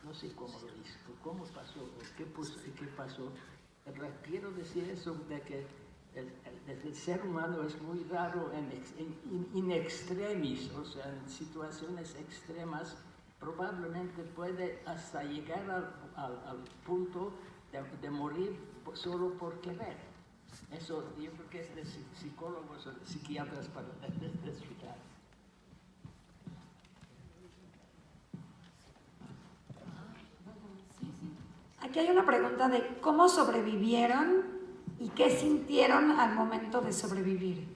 no sé cómo lo hizo, cómo pasó, qué pasó. Pero quiero decir eso de que el ser humano es muy raro in extremis, o sea, en situaciones extremas, probablemente puede hasta llegar al punto de morir solo por querer. Eso yo creo que es de psicólogos o de psiquiatras para explicar. Aquí hay una pregunta de cómo sobrevivieron y qué sintieron al momento de sobrevivir.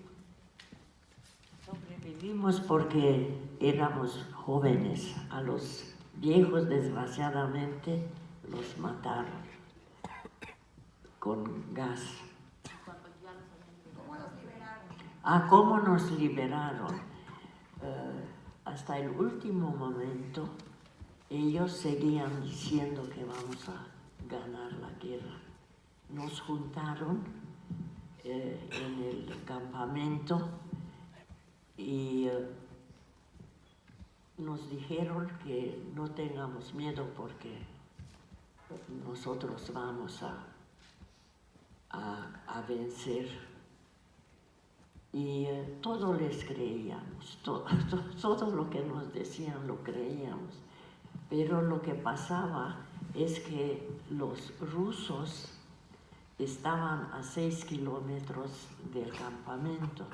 Sobrevivimos porque éramos jóvenes. A los viejos, desgraciadamente, los mataron con gas. ¿Cómo los liberaron? ¿Cómo nos liberaron? Hasta el último momento, ellos seguían diciendo que vamos a ganar la guerra. Nos juntaron en el campamento y nos dijeron que no tengamos miedo porque nosotros vamos a vencer. Y todo les creíamos, todo lo que nos decían lo creíamos. Pero lo que pasaba es que los rusos estaban a 6 kilómetros del campamento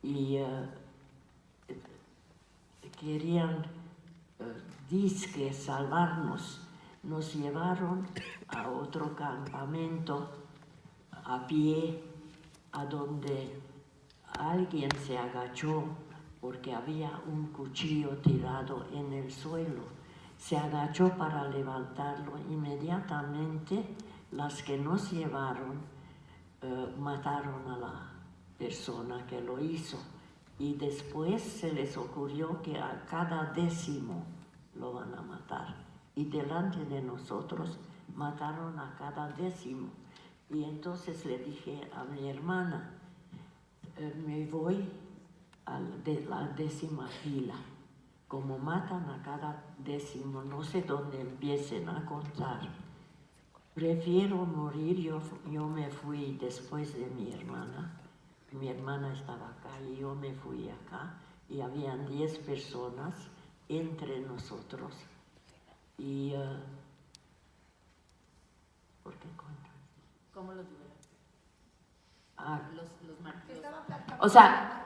y querían disque salvarnos. Nos llevaron a otro campamento a pie, a donde alguien se agachó porque había un cuchillo tirado en el suelo. Se agachó para levantarlo. Inmediatamente las que nos llevaron mataron a la persona que lo hizo. Y después se les ocurrió que a cada 10º lo van a matar. Y delante de nosotros mataron a cada 10º. Y entonces le dije a mi hermana, me voy a la 10ª fila. Como matan a cada 10º, no sé dónde empiecen a contar. Prefiero morir, yo me fui después de mi hermana. Mi hermana estaba acá y yo me fui acá. Y habían 10 personas entre nosotros. Y... ¿por qué cuentan? ¿Cómo los liberaron? Los marchas. O sea,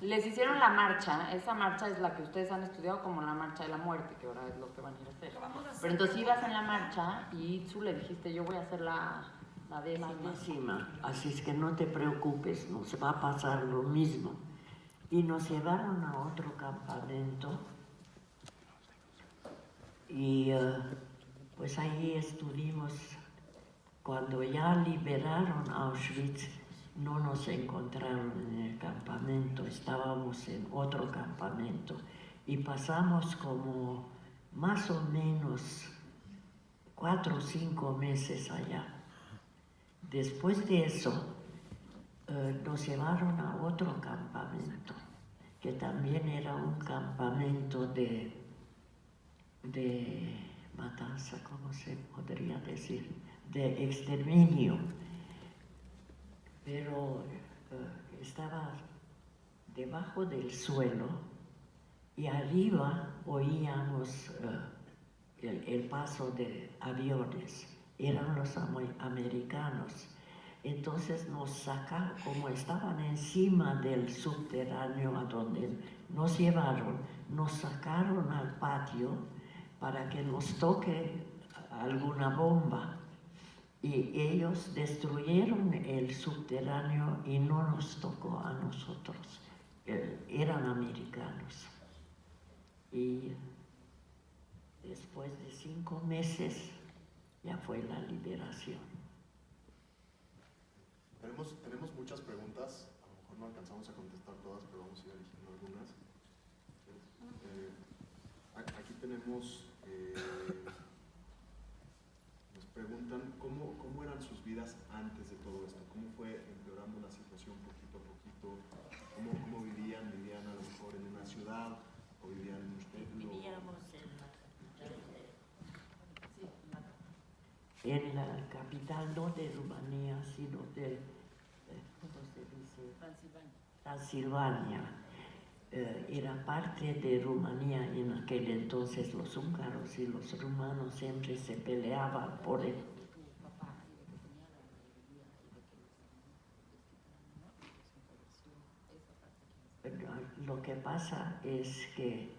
les hicieron la marcha. Esa marcha es la que ustedes han estudiado como la marcha de la muerte, que ahora es lo que van a ir a hacer. Pero entonces ibas en la marcha y tú le dijiste, yo voy a hacer la 10ª. Así es que no te preocupes, nos va a pasar lo mismo. Y nos llevaron a otro campamento y pues ahí estuvimos. Cuando ya liberaron Auschwitz, no nos encontraron en el campamento, estábamos en otro campamento y pasamos como más o menos 4 o 5 meses allá. Después de eso, nos llevaron a otro campamento, que también era un campamento de matanza, ¿cómo se podría decir? De exterminio. Pero estaba debajo del suelo y arriba oíamos el paso de aviones. Eran los americanos. Entonces nos sacaron, como estaban encima del subterráneo a donde nos llevaron, nos sacaron al patio para que nos toque alguna bomba. Y ellos destruyeron el subterráneo y no nos tocó a nosotros. Eran americanos. Y después de 5 meses ya fue la liberación. Tenemos muchas preguntas, a lo mejor no alcanzamos a contestar todas, pero vamos a ir eligiendo algunas. Aquí tenemos, nos preguntan cómo eran sus vidas antes de todo esto, cómo fue empeorando la situación poquito a poquito, cómo vivían a lo mejor en una ciudad o vivían en un pueblo. Vivíamos en en la capital, no de Rumanía, sino de, ¿cómo se dice? Transilvania. Era parte de Rumanía en aquel entonces. Los húngaros y los rumanos siempre se peleaban por el... Lo que pasa es que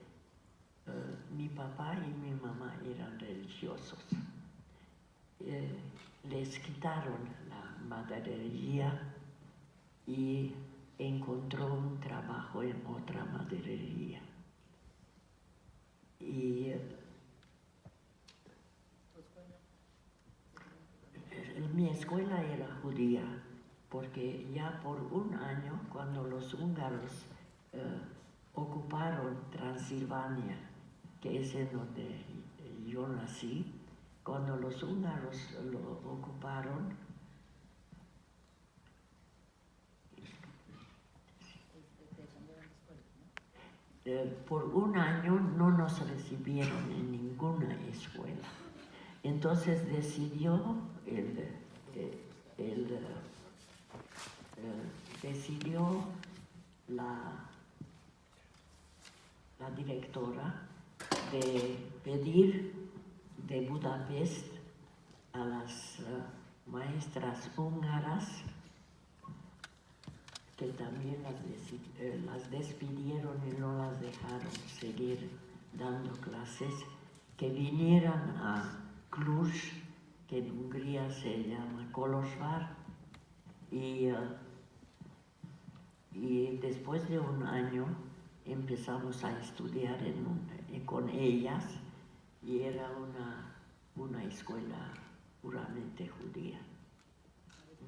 mi papá y mi mamá eran religiosos. Les quitaron la maderería y encontró un trabajo en otra maderería. Y mi escuela era judía, porque ya por un año, cuando los húngaros ocuparon Transilvania, que es en donde yo nací, cuando los húngaros lo ocuparon, por un año no nos recibieron en ninguna escuela. Entonces decidió decidió la directora de pedir de Budapest a las maestras húngaras, que también las despidieron y no las dejaron seguir dando clases, que vinieran a Cluj, que en Hungría se llama Kolozsvár, y después de un año empezamos a estudiar con ellas, y era una escuela puramente judía.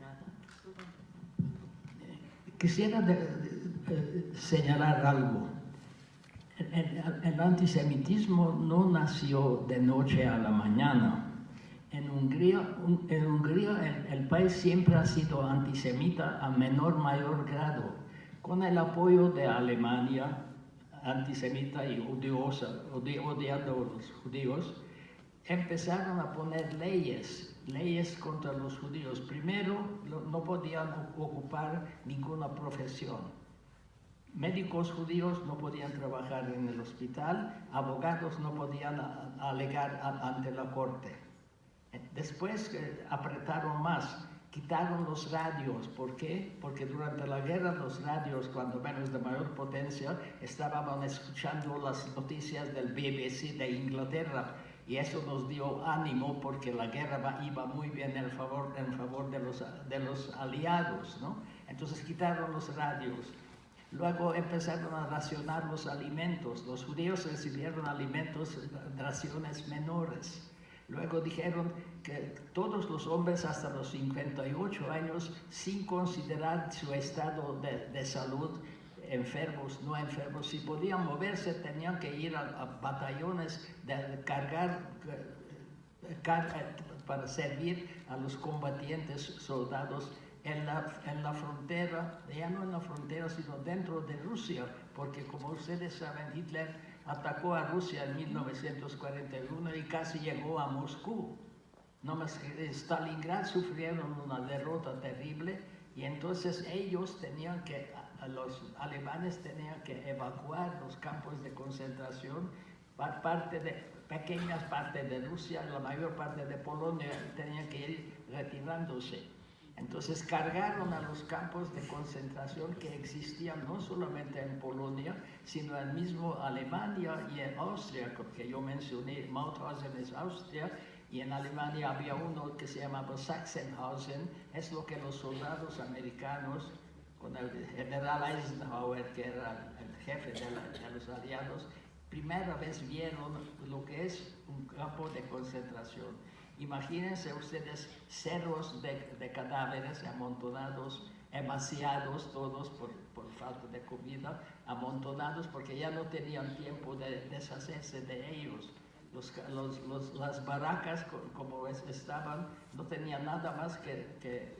Nada. Quisiera señalar algo. El antisemitismo no nació de noche a la mañana. En Hungría el país siempre ha sido antisemita a mayor grado, con el apoyo de Alemania, antisemita y odiando a los judíos. Empezaron a poner leyes contra los judíos. Primero, no podían ocupar ninguna profesión. Médicos judíos no podían trabajar en el hospital, abogados no podían alegar ante la corte. Después apretaron más, quitaron los radios. ¿Por qué? Porque durante la guerra los radios, cuando menos de mayor potencia, estaban escuchando las noticias del BBC de Inglaterra. Y eso nos dio ánimo porque la guerra iba muy bien en favor de los aliados, ¿no? Entonces quitaron los radios. Luego empezaron a racionar los alimentos. Los judíos recibieron raciones menores. Luego dijeron que todos los hombres hasta los 58 años, sin considerar su estado de salud, enfermos, no enfermos, si podían moverse, tenían que ir a batallones de cargar para servir a los combatientes soldados en la frontera, ya no en la frontera, sino dentro de Rusia, porque como ustedes saben, Hitler atacó a Rusia en 1941 y casi llegó a Moscú. En Stalingrad sufrieron una derrota terrible, y entonces los alemanes tenían que evacuar los campos de concentración, pequeñas partes de Rusia, la mayor parte de Polonia, tenían que ir retirándose. Entonces cargaron a los campos de concentración que existían no solamente en Polonia, sino en mismo Alemania y en Austria, que yo mencioné. Mauthausen es Austria, y en Alemania había uno que se llamaba Sachsenhausen. Es lo que los soldados americanos, con el general Eisenhower, que era el jefe de los aliados, primera vez vieron lo que es un campo de concentración. Imagínense ustedes cerros de cadáveres amontonados, emaciados todos por falta de comida, amontonados porque ya no tenían tiempo de deshacerse de ellos. Las barracas como estaban no tenían nada más que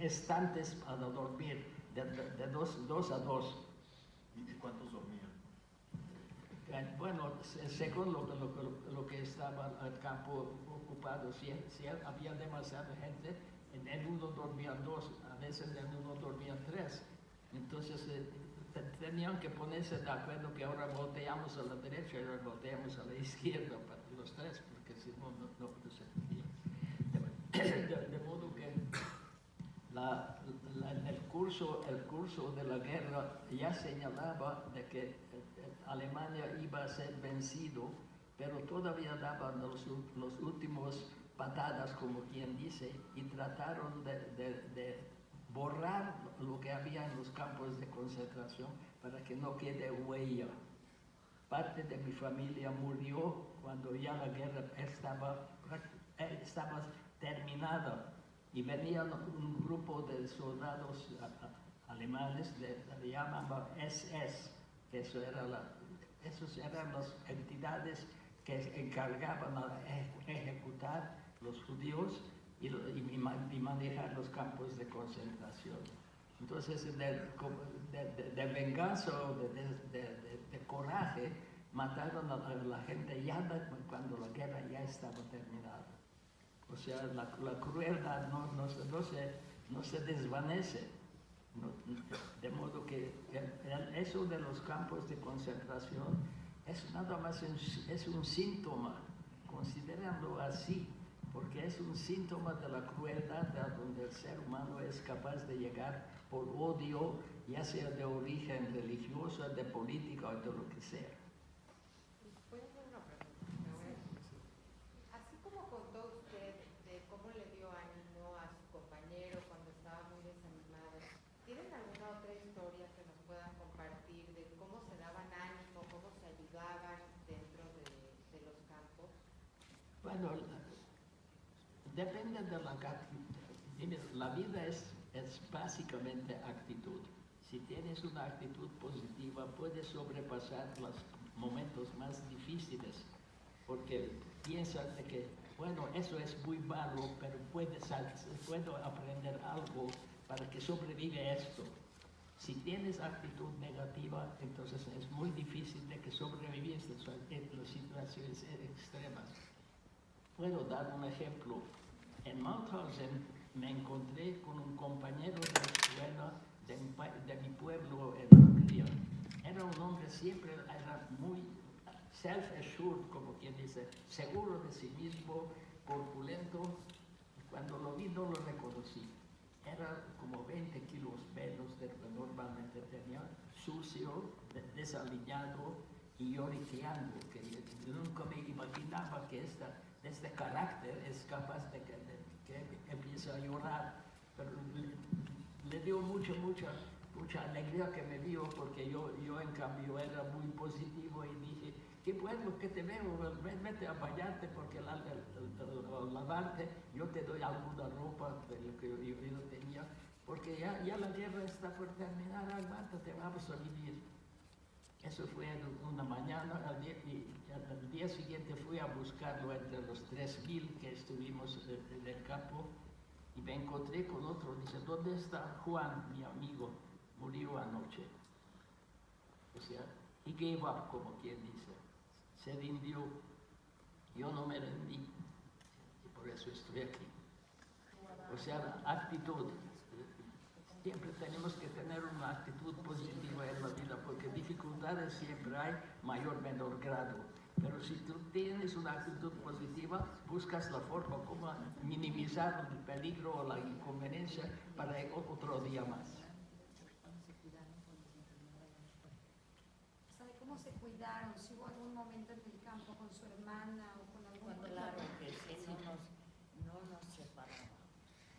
estantes para dormir, de dos a dos. ¿Y cuántos dormían? Bueno, según lo que estaba el campo ocupado, si había demasiada gente, en uno dormían 2, a veces en uno dormían 3. Entonces tenían que ponerse de acuerdo que ahora volteamos a la derecha y ahora volteamos a la izquierda para los 3, porque si no, no se podía. De modo que el curso de la guerra ya señalaba de que Alemania iba a ser vencido, pero todavía daban los últimos patadas, como quien dice, y trataron de borrar lo que había en los campos de concentración para que no quede huella. Parte de mi familia murió cuando ya la guerra estaba terminada y venía un grupo de soldados alemanes, le llamaban SS, que esos eran las entidades que se encargaban de ejecutar los judíos y manejar los campos de concentración. Entonces, de venganza o de coraje, mataron a la gente ya cuando la guerra ya estaba terminada. O sea, la crueldad no se desvanece. De modo que eso de los campos de concentración es nada más es un síntoma, considerándolo así, porque es un síntoma de la crueldad a donde el ser humano es capaz de llegar por odio, ya sea de origen religioso, de política o de lo que sea. ¿Puedo hacer una pregunta? Así como contó usted de cómo le dio ánimo a su compañero cuando estaba muy desanimado, ¿tienen alguna otra historia que nos puedan compartir de cómo se daban ánimo, cómo se ayudaban dentro de los campos? Bueno, depende de la vida es básicamente actitud. Si tienes una actitud positiva, puedes sobrepasar los momentos más difíciles, porque piensas de que, bueno, eso es muy malo, pero puedo aprender algo para que sobrevive esto. Si tienes actitud negativa, entonces es muy difícil de que sobrevivas en las situaciones extremas. Puedo dar un ejemplo. En Mauthausen me encontré con un compañero de escuela de mi pueblo en Hungría. Era un hombre siempre, era muy self-assured, como quien dice, seguro de sí mismo, corpulento. Cuando lo vi no lo reconocí. Era como 20 kilos menos de lo que normalmente tenía, sucio, desaliñado y lloriqueando, que yo nunca me imaginaba que este carácter es capaz de que empiece a llorar, pero le dio mucha alegría que me vio, porque yo en cambio era muy positivo y dije, qué bueno que te veo, vete a bañarte, porque al lavarte yo te doy alguna ropa de lo que yo tenía, porque ya la guerra está por terminar, aguántate, vamos a vivir. Eso fue una mañana, al día siguiente fui a buscarlo entre los 3.000 que estuvimos en el campo y me encontré con otro. Dice, ¿dónde está Juan, mi amigo? Murió anoche. O sea, he gave up, como quien dice. Se rindió. Yo no me rendí. Y por eso estoy aquí. O sea, actitud. Siempre tenemos que tener una actitud positiva en la vida, porque dificultades siempre hay, mayor o menor grado. Pero si tú tienes una actitud positiva, buscas la forma como minimizar el peligro o la inconveniencia para otro día más. ¿Sabe cómo se cuidaron? Si hubo algún momento en el campo con su hermana o con algún otro. Claro que sí, no nos separaba.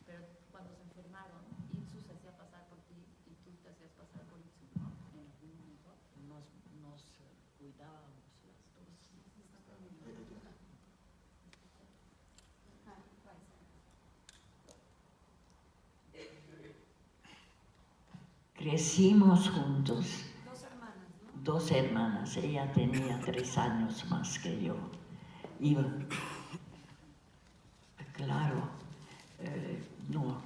Pero cuando se enfermaron, Itsu se hacía pasar por ti y tú te hacías pasar por Itsu, ¿no? En algún momento. Nos cuidábamos las dos. Crecimos juntos. 2 hermanas, ¿no? 2 hermanas. Ella tenía 3 años más que yo. Y claro, no,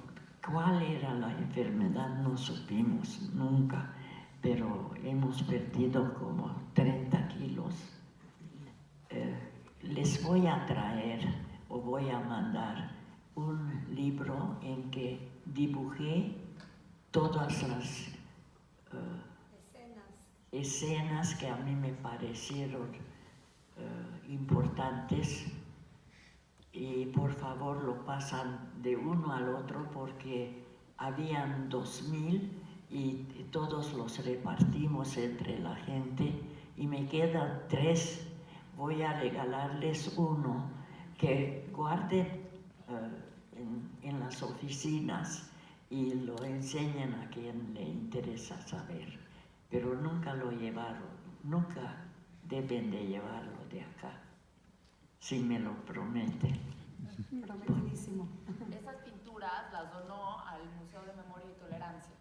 cuál era la enfermedad no supimos nunca, pero hemos perdido como 30 kilos les voy a traer o voy a mandar un libro en que dibujé todas las escenas que a mí me parecieron importantes, y por favor lo pasan de uno al otro porque habían 2000 y todos los repartimos entre la gente y me quedan 3. Voy a regalarles uno que guarden en las oficinas y lo enseñen a quien le interesa saber, pero nunca lo llevaron, nunca deben de llevarlo de acá, si me lo prometen. Prometidísimo. Esas pinturas las donó al Museo de Memoria y Tolerancia.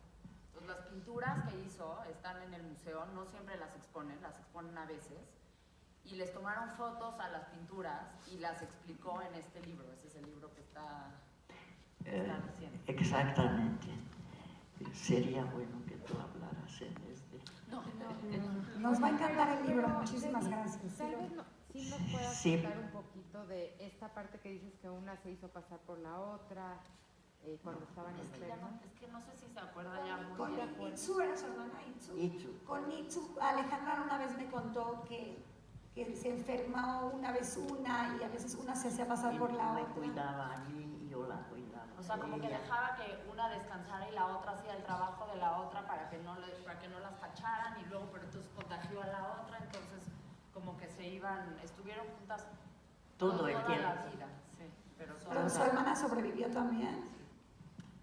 Entonces, las pinturas que hizo están en el museo, no siempre las exponen a veces, y les tomaron fotos a las pinturas y las explicó en este libro. Ese es el libro que está haciendo. Exactamente. Sería bueno que tú hablaras en este. Nos va a encantar el libro, muchísimas gracias. Tal vez sí nos puedas Sí. contar un poquito de esta parte que dices que una se hizo pasar por la otra cuando estaban enfermos. Es que no sé si se acuerda ya muy Con bien. Itzu, era su hermana Itzu. Itzu. Con Itzu, Alejandra una vez me contó que se enfermó una vez una y a veces una se hacía pasar por la Me otra. cuidaba a mí y yo la cuidaba. O sea, como que ella. dejaba que una descansara y la otra hacía el trabajo de la otra para que no las cacharan, y luego pero entonces contagió a la otra, entonces como que estuvieron juntas Todo el toda tiempo. la vida. Sí, pero Pero su hermana sobrevivió también.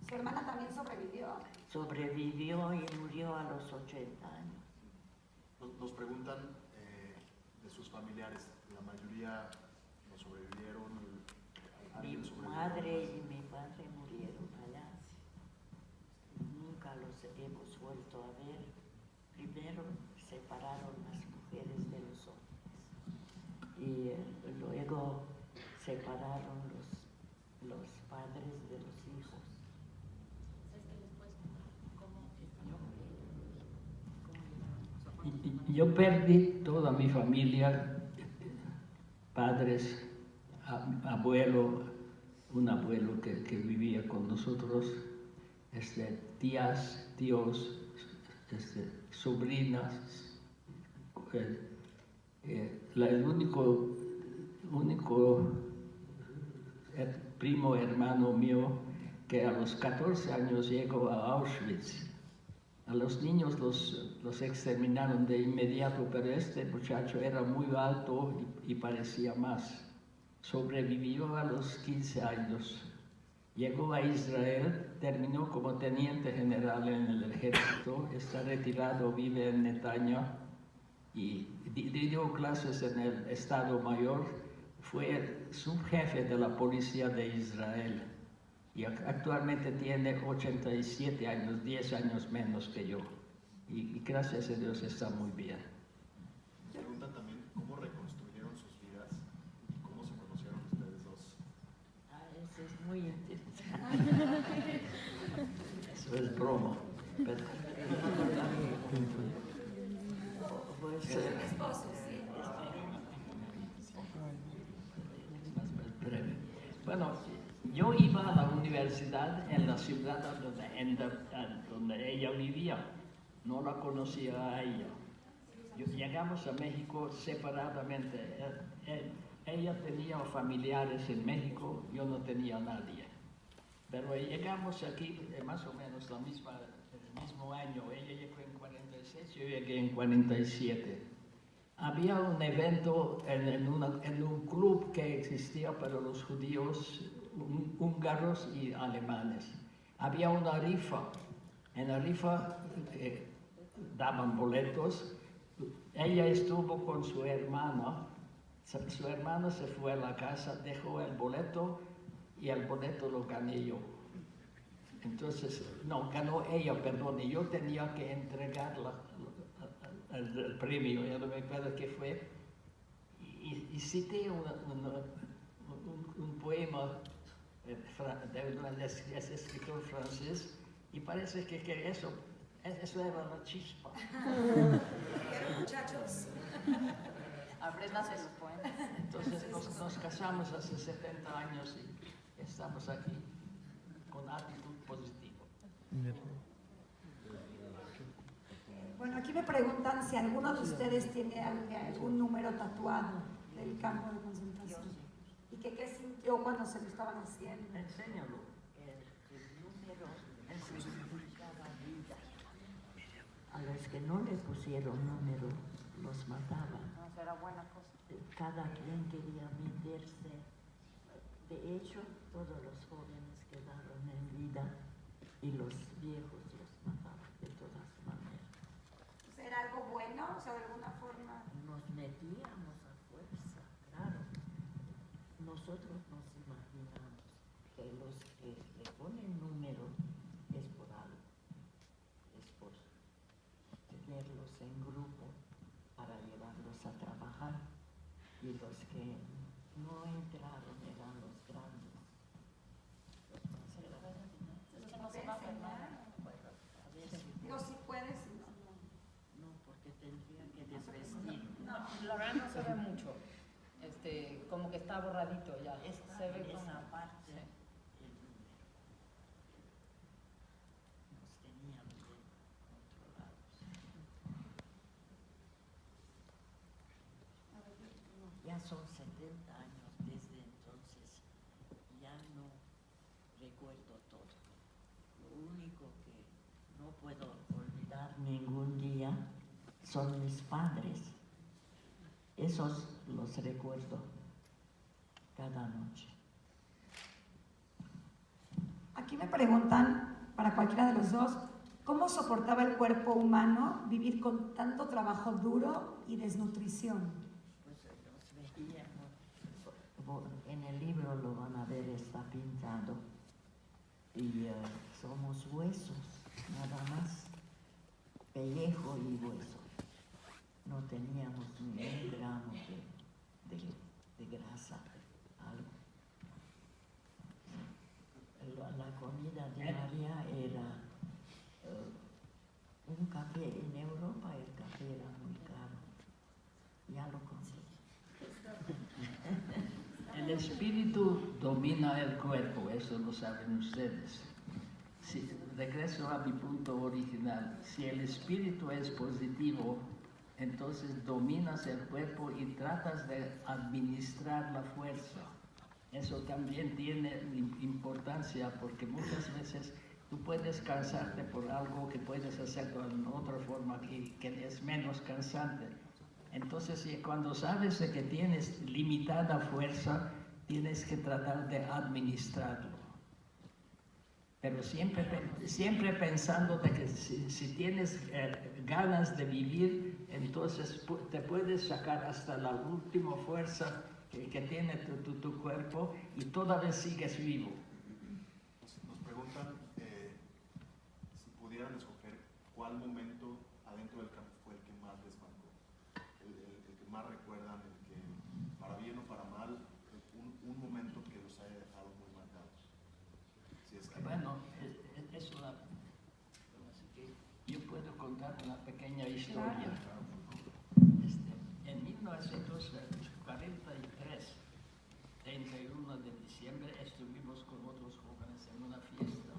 Su hermana también sobrevivió. Sobrevivió y murió a los 80 años. Nos preguntan de sus familiares, la mayoría no sobrevivieron. Mi ¿Alguien sobrevivió? madre y mi padre murieron allá. Nunca los hemos vuelto a ver. Primero separaron las mujeres de los hombres y luego separaron los padres de los hijos. ¿Sabes qué les puedes contar? ¿Cómo Yo perdí toda mi familia, padres, abuelo, un abuelo que vivía con nosotros, tías, tíos, sobrinas. El único primo hermano mío que a los 14 años llegó a Auschwitz. A los niños los exterminaron de inmediato, pero este muchacho era muy alto y parecía más. Sobrevivió a los 15 años. Llegó a Israel, terminó como teniente general en el ejército, está retirado, vive en Netanya y dio clases en el Estado Mayor. Fue subjefe de la policía de Israel. Y actualmente tiene 87 años, 10 años menos que yo. Y gracias a Dios está muy bien. Preguntan también cómo reconstruyeron sus vidas y cómo se conocieron ustedes dos. Eso es muy interesante. Eso es broma. Pero, Pues, Esposo, sí. más breve. Bueno, yo iba a la universidad en la ciudad donde ella vivía. No la conocía a ella. Llegamos a México separadamente. Ella tenía familiares en México, yo no tenía nadie. Pero llegamos aquí más o menos el mismo año. Ella llegó en 46, yo llegué en 47. Había un evento en un club que existía para los judíos húngaros y alemanes. Había una rifa. En la rifa daban boletos. Ella estuvo con su hermana. Su hermana se fue a la casa, dejó el boleto y el boleto lo gané yo. Entonces, no, ganó ella, perdón, y yo tenía que entregar el premio, ya no me acuerdo qué fue. Y cité un poema de un escritor francés y parece que eso era la chispa. Muchachos. Apréndase los poemas. Entonces nos casamos hace 70 años y estamos aquí con actitud positiva. Bueno, aquí me preguntan si alguno de ustedes tiene algún número tatuado del campo de concentración. ¿Y qué sintió cuando se lo estaban haciendo? Enséñalo. El número significaba vida. A los que no le pusieron número, los mataban. No, será buena cosa. Cada quien quería meterse. De hecho, todos los jóvenes quedaron en vida y los viejos los mataban de todas maneras. ¿Era algo bueno? O sea, de alguna forma. Nos metíamos a fuerza, claro. Nosotros nos imaginamos que los que le ponen número es por algo, es por tenerlos en grupo para llevarlos a trabajar, y los que no entraron eran los grandes. Los más grandes. Es que no se va a hacer nada. Bueno, a veces Digo, si puedes, si no. no, porque tendría que desvestir. La verdad no se ve mucho. Como que está borradito ya. Esta Se ve es como la parte sí. del número. Nos tenían bien controlados. Ya son 70 años desde entonces, ya no recuerdo todo. Lo único que no puedo olvidar ningún día son mis padres. Esos los recuerdo cada noche. Aquí me preguntan, para cualquiera de los dos, ¿cómo soportaba el cuerpo humano vivir con tanto trabajo duro y desnutrición? Pues los veíamos. En el libro lo van a ver, está pintado. Y somos huesos, nada más. Pellejo y hueso. No teníamos ni un gramo de grasa, algo. La comida diaria era un café. En Europa el café era muy caro. Ya lo conseguí. El espíritu domina el cuerpo, eso lo saben ustedes. Si, regreso a mi punto original. Si el espíritu es positivo, entonces dominas el cuerpo y tratas de administrar la fuerza. Eso también tiene importancia porque muchas veces tú puedes cansarte por algo que puedes hacerlo en otra forma que es menos cansante. Entonces, cuando sabes de que tienes limitada fuerza, tienes que tratar de administrarlo. Pero siempre pensando de que si tienes ganas de vivir, entonces te puedes sacar hasta la última fuerza que tiene tu cuerpo y todavía sigues vivo. Nos preguntan si pudieran escoger cuál momento adentro del campo fue el que más les marcó, el que más recuerdan, el que para bien o para mal, un momento que los haya dejado muy marcados. Si es que Bueno, es una... Yo puedo contar una pequeña historia. En 1943, 31 de diciembre, estuvimos con otros jóvenes en una fiesta.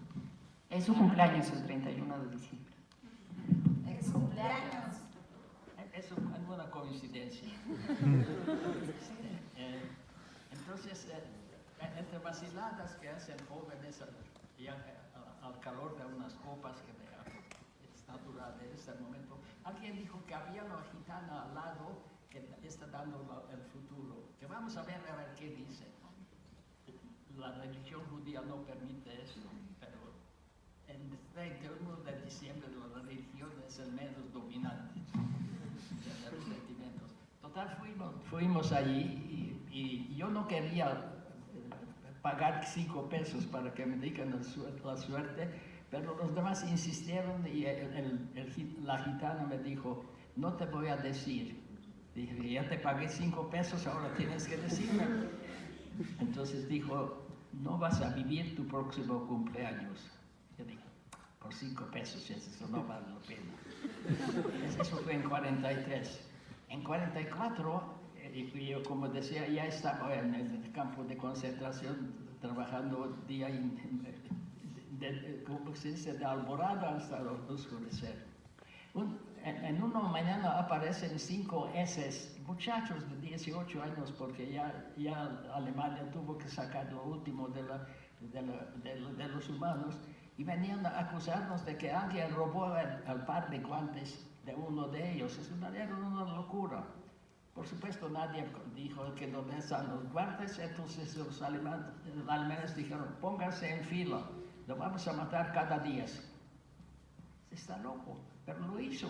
Es su cumpleaños el 31 de diciembre. Es cumpleaños. Es una coincidencia. Entonces, entre vaciladas que hacen jóvenes al calor de unas copas que es natural en este momento, alguien dijo que había una gitana al lado que está dando el futuro, que vamos a ver qué dice. La religión judía no permite eso, pero el 31 de diciembre la religión es el menos dominante de los sentimientos. Total, fuimos allí y yo no quería pagar 5 pesos para que me digan la suerte, pero los demás insistieron y la gitana me dijo, no te voy a decir. Dije, ya te pagué 5 pesos, ahora tienes que decirme. Entonces dijo, no vas a vivir tu próximo cumpleaños. Yo dije, por 5 pesos, eso no vale la pena. Eso fue en 43. En 44 y yo, como decía, ya estaba en el campo de concentración trabajando día ¿cómo se dice? De alborada hasta oscurecer. En una mañana aparecen 5 S, muchachos de 18 años, porque ya Alemania tuvo que sacar lo último de los humanos, y venían a acusarnos de que alguien robó el par de guantes de uno de ellos. Era una locura. Por supuesto, nadie dijo que dónde están los guantes, entonces los alemanes dijeron, pónganse en fila, lo vamos a matar cada 10. Está loco, pero lo hizo.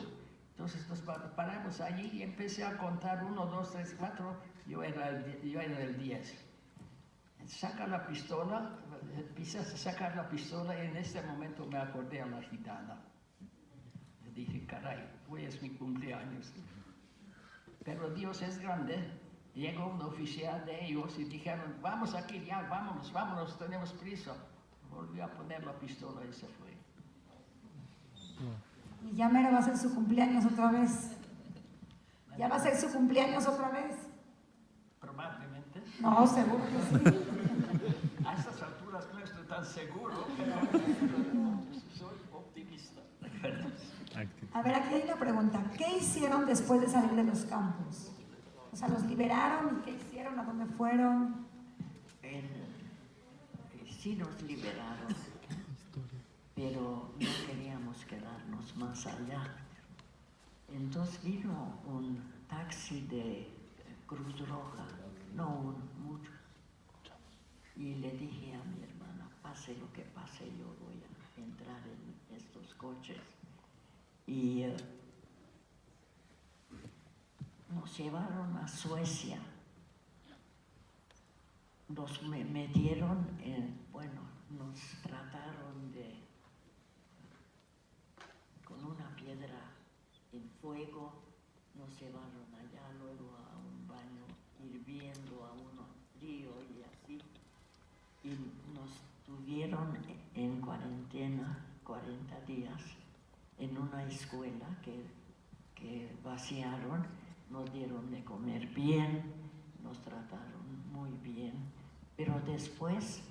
Entonces nos paramos allí y empecé a contar 1, 2, 3, 4, yo era el 10. Saca la pistola, empiezas a sacar la pistola y en este momento me acordé a la gitana. Le dije, caray, hoy es mi cumpleaños. Pero Dios es grande. Llegó un oficial de ellos y dijeron, vamos aquí ya, vámonos, tenemos prisa. Volvió a poner la pistola y se fue. Y ya mero va a ser su cumpleaños otra vez. ¿Ya va a ser su cumpleaños otra vez? Probablemente. No, seguro que sí. A estas alturas no estoy tan seguro, pero soy optimista. A ver, aquí hay una pregunta. ¿Qué hicieron después de salir de los campos? O sea, ¿los liberaron? ¿Y qué hicieron? ¿A dónde fueron? Sí nos liberaron, pero no queríamos quedarnos más allá. Entonces vino un taxi de Cruz Roja, mucho. Y le dije a mi hermana, pase lo que pase, yo voy a entrar en estos coches. Y nos llevaron a Suecia. Nos metieron nos trataron con una piedra en fuego, nos llevaron allá, luego a un baño hirviendo, a uno frío y así. Y nos tuvieron en cuarentena 40 días en una escuela que vaciaron, nos dieron de comer bien, nos trataron muy bien, pero después,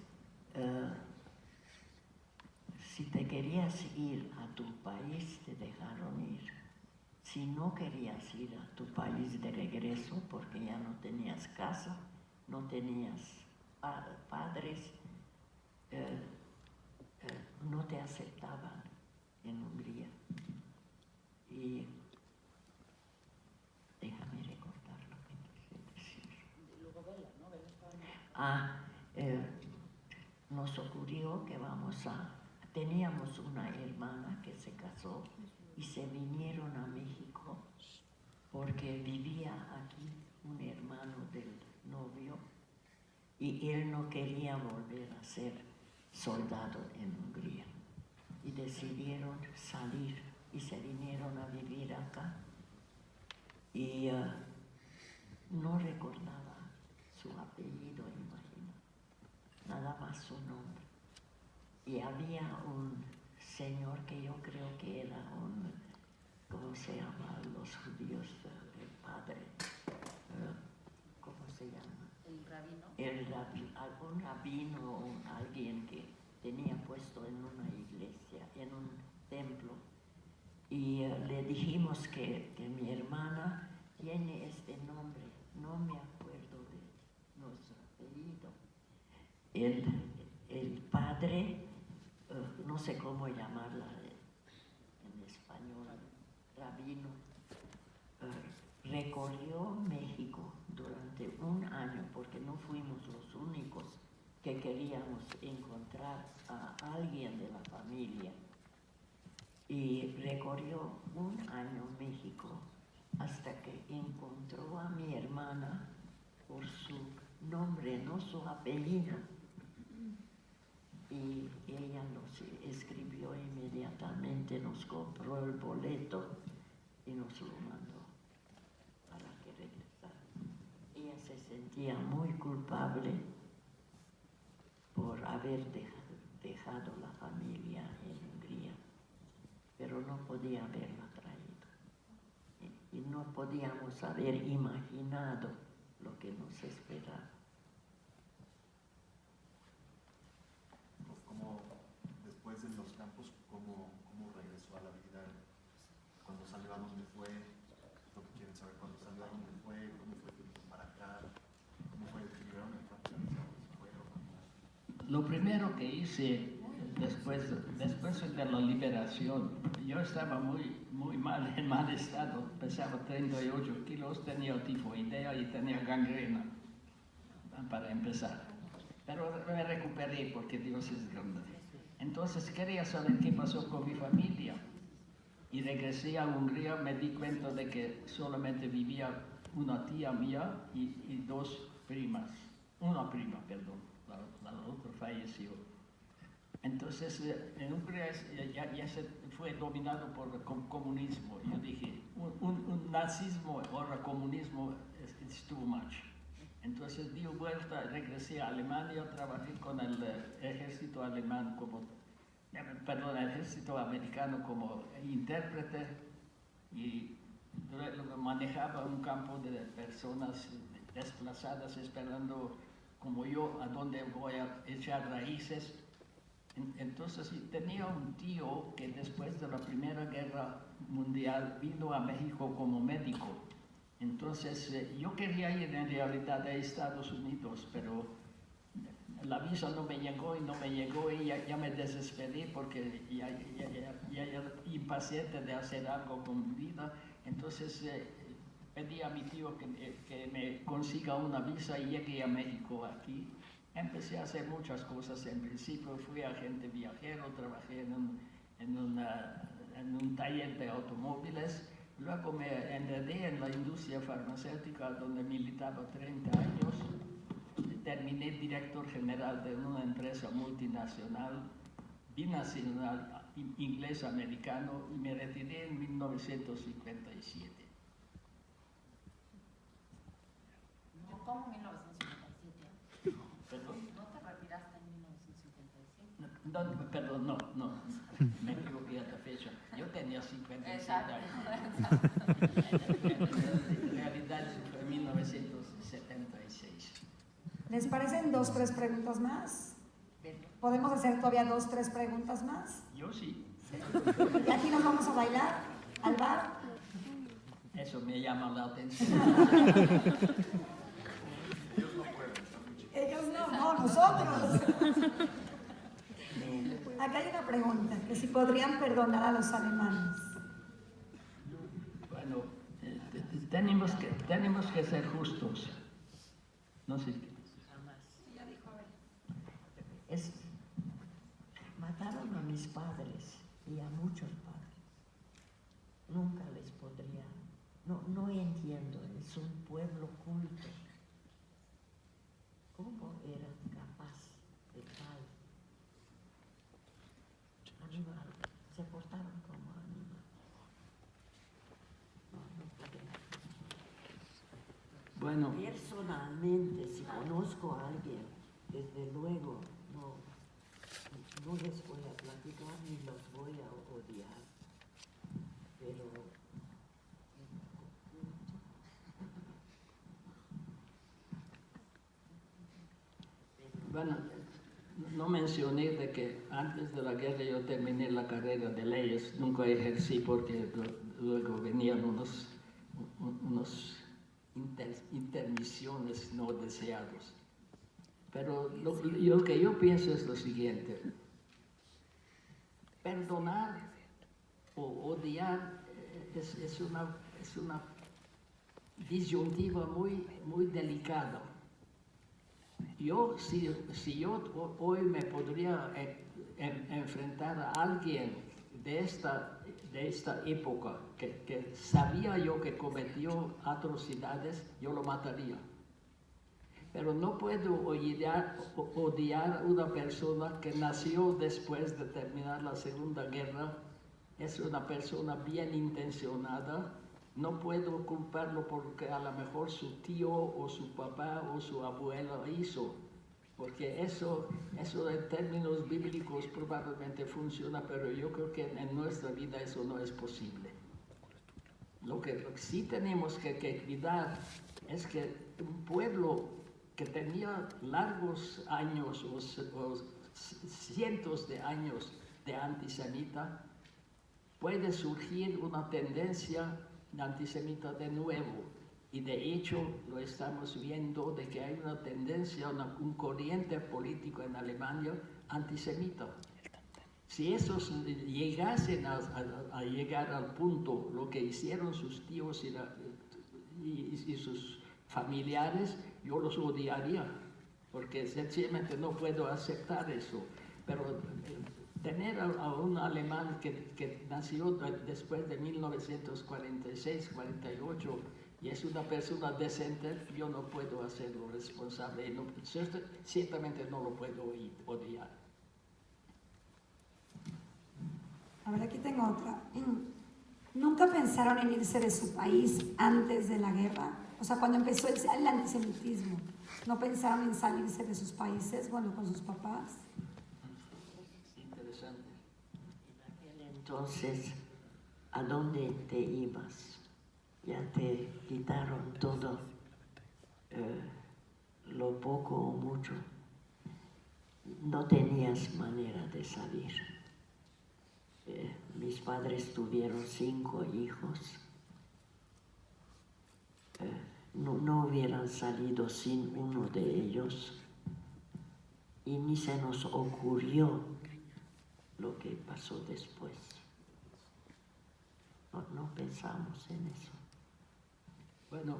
si te querías ir a tu país, te dejaron ir. Si no querías ir a tu país de regreso, porque ya no tenías casa, no tenías padres, no te aceptaban en Hungría. Y déjame recordar lo que quise decir. Nos ocurrió que teníamos una hermana que se casó y se vinieron a México porque vivía aquí un hermano del novio y él no quería volver a ser soldado en Hungría. Y decidieron salir y se vinieron a vivir acá. Y no recordaba su apellido, imagino, nada más su nombre. Y había un señor que yo creo que era ¿cómo se llama? Los judíos, el padre, ¿cómo se llama? ¿El rabino? Algún rabino, alguien que tenía puesto en una iglesia, en un templo. Y le dijimos que mi hermana tiene este nombre, no me acuerdo de nuestro apellido. El padre, no sé cómo llamarla en español, rabino, recorrió México durante un año, porque no fuimos los únicos que queríamos encontrar a alguien de la familia. Y recorrió un año México hasta que encontró a mi hermana por su nombre, no su apellido. Y ella nos escribió inmediatamente, nos compró el boleto y nos lo mandó para que regresara. Ella se sentía muy culpable por haber dejado la familia en Hungría, pero no podía haberla traído. Y no podíamos haber imaginado fue? Lo que quieren saber cuando salió, ¿a dónde fue? ¿Cómo fue que vino para acá? ¿Cómo fue que llegaron al campo? Lo primero que hice después de la liberación, yo estaba muy mal, en mal estado, pesaba 38 kilos, tenía tifoidea y tenía gangrena, para empezar. Pero me recuperé porque Dios es grande. Entonces quería saber qué pasó con mi familia. Y regresé a Hungría, me di cuenta de que solamente vivía una tía mía y dos primas. Una prima, perdón, la otra falleció. Entonces, en Hungría ya se fue dominado por el comunismo. Yo dije, un nazismo o comunismo es too much. Entonces di vuelta, regresé a Alemania, trabajé con el ejército alemán el ejército americano como intérprete y manejaba un campo de personas desplazadas esperando como yo a dónde voy a echar raíces. Entonces tenía un tío que después de la Primera Guerra Mundial vino a México como médico. Entonces yo quería ir en realidad a Estados Unidos, pero la visa no me llegó y ya me desesperé porque ya era impaciente de hacer algo con mi vida. Entonces pedí a mi tío que me consiga una visa y llegué a México aquí. Empecé a hacer muchas cosas. En principio fui agente viajero, trabajé en un taller de automóviles. Luego me enredé en la industria farmacéutica donde militaba 30 años. Terminé director general de una empresa multinacional, binacional, inglés-americano, y me retiré en 1957. ¿Cómo 1957? ¿Perdón? ¿No te retiraste en 1957? No, perdón, no, me equivoqué a la fecha. Yo tenía 57 años. En realidad fue en 1976. ¿Les parecen 2, 3 preguntas más? ¿Podemos hacer todavía 2, 3 preguntas más? Yo sí. ¿Y aquí nos vamos a bailar? ¿Al bar? Eso me llama la atención. Ellos no, nosotros. Acá hay una pregunta, que si podrían perdonar a los alemanes. Bueno, tenemos que ser justos. No sé. Mataron a mis padres y a muchos padres. Nunca les podría. No entiendo, es un pueblo culto. ¿Cómo era capaz de tal animal? Se portaron como animal. No podía. Bueno, Personalmente, si conozco a alguien, desde luego no les voy a platicar ni los voy a odiar, pero bueno, no mencioné de que antes de la guerra yo terminé la carrera de leyes, nunca ejercí porque luego venían unos intermisiones no deseados. Pero lo que yo pienso es lo siguiente: perdonar o odiar es una disyuntiva muy delicada. Si yo hoy me podría enfrentar a alguien de esta época que sabía yo que cometió atrocidades, yo lo mataría. Pero no puedo odiar a una persona que nació después de terminar la Segunda Guerra, es una persona bien intencionada. No puedo culparlo porque a lo mejor su tío o su papá o su abuelo hizo, porque eso en términos bíblicos probablemente funciona, pero yo creo que en nuestra vida eso no es posible. Lo que sí tenemos que cuidar es que un pueblo que tenía largos años o cientos de años de antisemita, puede surgir una tendencia antisemita de nuevo. Y de hecho lo estamos viendo de que hay una tendencia, un corriente político en Alemania antisemita. Si esos llegasen a llegar al punto, lo que hicieron sus tíos y sus familiares, yo los odiaría, porque sencillamente no puedo aceptar eso. Pero tener a un alemán que nació después de 1946, 48, y es una persona decente, yo no puedo hacerlo responsable, no, ciertamente no lo puedo odiar. A ver, aquí tengo otra. ¿Nunca pensaron en irse de su país antes de la guerra? O sea, cuando empezó el antisemitismo, ¿no pensaron en salirse de sus países, bueno, con sus papás? Interesante. Entonces, ¿a dónde te ibas? Ya te quitaron todo, lo poco o mucho. No tenías manera de salir. Mis padres tuvieron 5 hijos. No hubieran salido sin uno de ellos. Y ni se nos ocurrió lo que pasó después. No pensamos en eso. Bueno,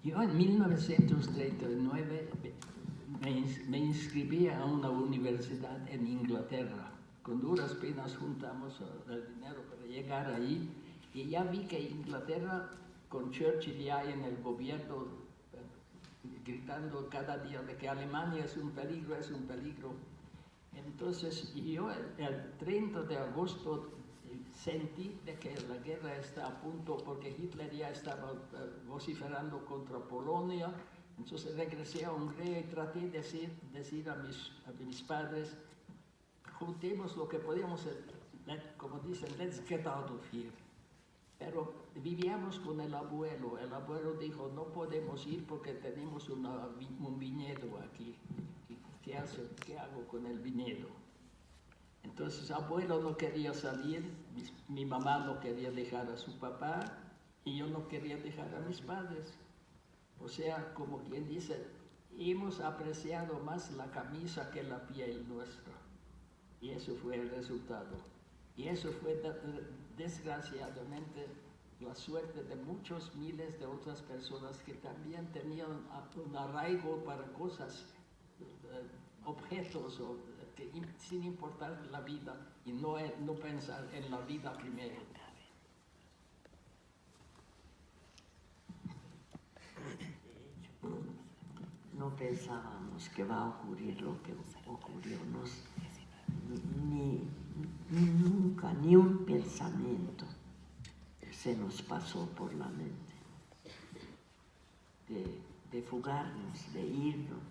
yo en 1939 me inscribí a una universidad en Inglaterra. Con duras penas juntamos el dinero para llegar ahí y ya vi que Inglaterra, con Churchill ya en el gobierno, gritando cada día de que Alemania es un peligro, es un peligro. Entonces yo el 30 de agosto sentí de que la guerra está a punto porque Hitler ya estaba vociferando contra Polonia. Entonces regresé a Hungría y traté de decir a mis padres, juntemos lo que podíamos, como dicen, let's get out of here. Pero vivíamos con el abuelo dijo, no podemos ir porque tenemos un viñedo aquí. ¿Qué hago con el viñedo? Entonces abuelo no quería salir, mi mamá no quería dejar a su papá y yo no quería dejar a mis padres. O sea, como quien dice, hemos apreciado más la camisa que la piel nuestra. Y eso fue el resultado. Y eso fue desgraciadamente la suerte de muchos miles de otras personas que también tenían un arraigo para cosas, objetos, sin importar la vida y no pensar en la vida primero. No pensábamos que va a ocurrir lo que ocurrió. Nunca, ni un pensamiento se nos pasó por la mente de fugarnos, de irnos.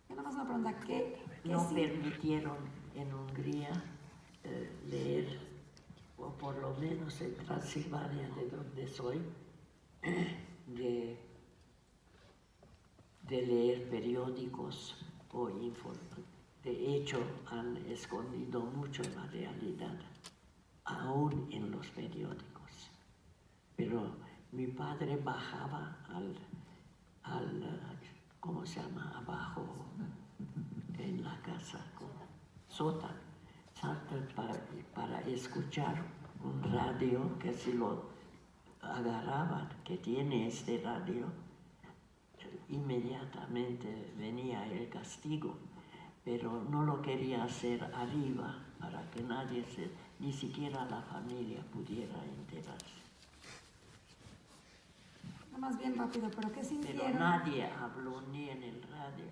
Yo nada más una pregunta, ¿qué No sí? permitieron en Hungría leer, o por lo menos en Transilvania, de donde soy, de leer periódicos o informar. De hecho, han escondido mucho la realidad, aún en los periódicos. Pero mi padre bajaba al ¿cómo se llama? Abajo, en la casa, como sótano, para escuchar un radio que si lo agarraban, que tiene este radio, inmediatamente venía el castigo, pero no lo quería hacer arriba para que nadie, ni siquiera la familia, pudiera enterarse. Nada más bien rápido, ¿pero qué sintieron? Pero nadie habló ni en el radio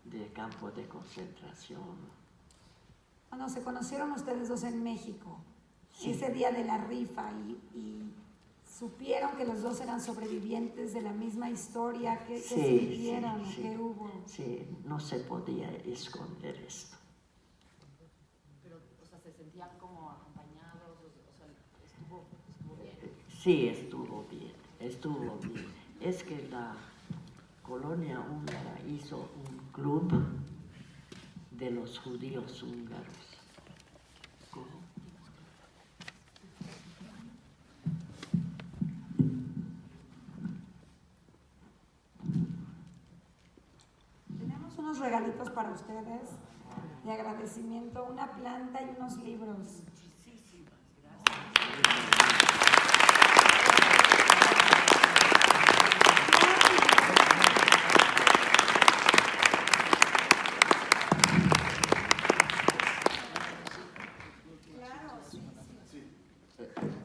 de campo de concentración. Cuando se conocieron ustedes dos en México, Sí. ese día de la rifa, y supieron que los dos eran sobrevivientes de la misma historia, ¿qué sintieron o qué hubo? Sí, no se podía esconder esto. Pero, o sea, se sentían como acompañados, o sea, estuvo bien. Sí, estuvo bien. Es que la colonia húngara hizo un club de los judíos húngaros regalitos para ustedes de agradecimiento, una planta y unos libros.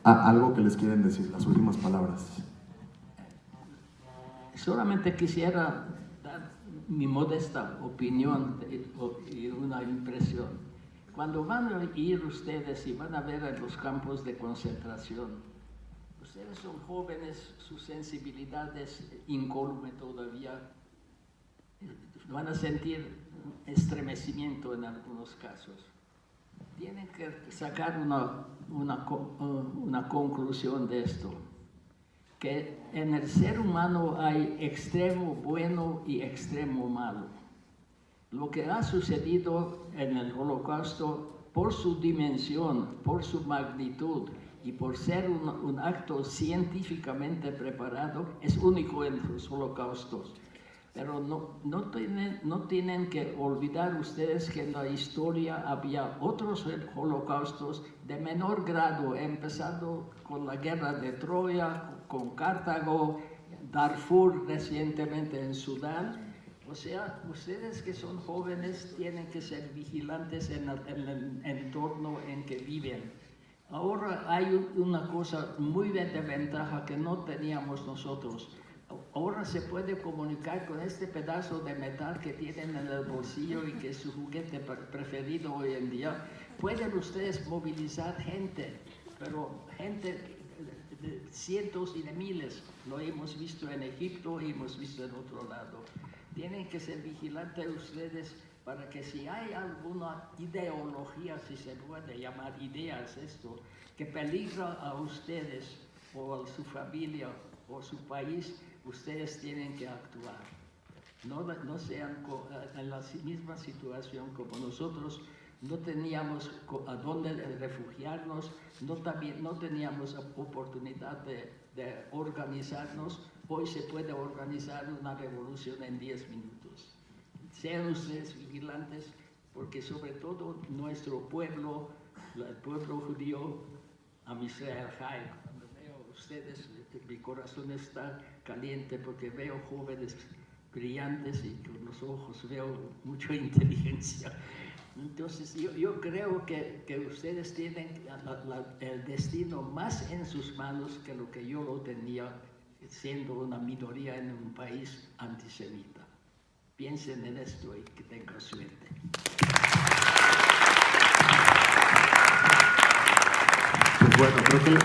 Algo que les quieren decir, las últimas palabras. Solamente quisiera dar mi modesta opinión y una impresión. Cuando van a ir ustedes y van a ver en los campos de concentración, ustedes son jóvenes, su sensibilidad es incólume todavía, van a sentir estremecimiento en algunos casos. Tienen que sacar una conclusión de esto, que en el ser humano hay extremo bueno y extremo malo. Lo que ha sucedido en el Holocausto, por su dimensión, por su magnitud y por ser un acto científicamente preparado, es único en los holocaustos. Pero no tienen que olvidar ustedes que en la historia había otros holocaustos de menor grado, empezando con la guerra de Troya, con Cartago, Darfur recientemente en Sudán. O sea, ustedes que son jóvenes tienen que ser vigilantes en el entorno en que viven. Ahora hay una cosa muy de ventaja que no teníamos nosotros. Ahora se puede comunicar con este pedazo de metal que tienen en el bolsillo y que es su juguete preferido hoy en día. Pueden ustedes movilizar gente, pero gente de cientos y de miles. Lo hemos visto en Egipto y hemos visto en otro lado. Tienen que ser vigilantes ustedes para que si hay alguna ideología, si se puede llamar ideas esto, que peligra a ustedes o a su familia o a su país, ustedes tienen que actuar. No sean en la misma situación como nosotros. No teníamos a dónde refugiarnos, no teníamos oportunidad de organizarnos. Hoy se puede organizar una revolución en 10 minutos. Sean ustedes vigilantes, porque sobre todo nuestro pueblo, el pueblo judío, Am Israel Chai, cuando veo a ustedes, mi corazón está caliente porque veo jóvenes brillantes y con los ojos veo mucha inteligencia. Entonces yo creo que ustedes tienen el destino más en sus manos que lo que yo lo tenía siendo una minoría en un país antisemita. Piensen en esto y que tengan suerte. Pues bueno, creo que el